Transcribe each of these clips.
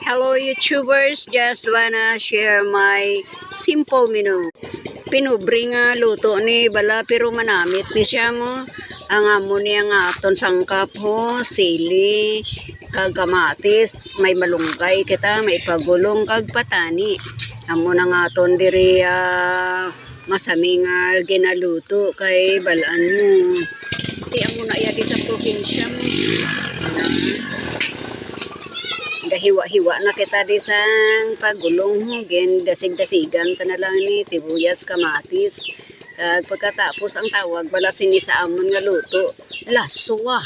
Hello YouTubers, just wanna share my simple menu. Pinubri nga luto ni bala pero manamit ni siya mo. Ang amo niya nga aton sangkap ho, sili, kag kamatis, may malunggay kita, may pagulong kag patani. Amo na nga aton diri masaming ginaluto kay balaan mo. Ti amo na iya di sa probinsya mo. Hiwa-hiwa na kita di sang pagulong ho, gen dasig-dasigan ta na lang ni sibuyas, kamatis. Pagkatapos ang tawag bala sinisa amon nga luto, laswa.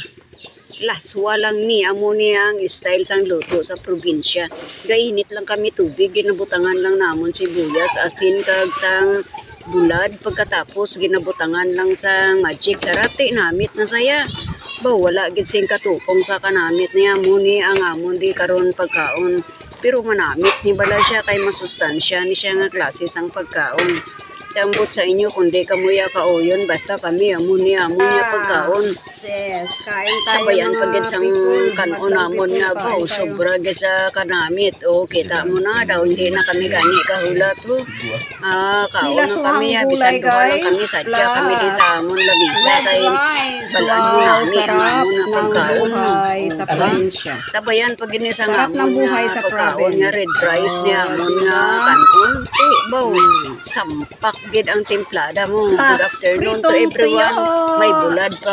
Laswa lang ni amo niya ang style sang luto sa probinsya. Gainit lang kami tubig, ginabutangan lang namon sibuyas, asin kag sang bulad. Pagkatapos ginabutangan lang sang magic sarati, namit na saya. Ba wala gid sing katupong sa kanamit niya mo ni ang amon di karon pagkaon, pero manamit ni bala siya kay masustansya ni siya nga klase sang pagkaon. Tambot sa inyo kundi kamuya kaoyon basta kami amon niya pagkaon. Yes, kain tayo. Sabayan pag gid sang kanon namon nga ba sobra gid sa kanamit. O kita mo na daw hindi na kami gani kahula to. Kaon na kami bisan duha lang kami sadya kami di sa amon labisa kay balaan mo nami ang amon na pagkaon sa probinsya. Sabayan pag gini sa Sarap ng amon buhay nga sa pagkaon nga province. red rice ni amon nga kanon. Baw sampak gid ang templada mo. Good afternoon to everyone. May bulad pa.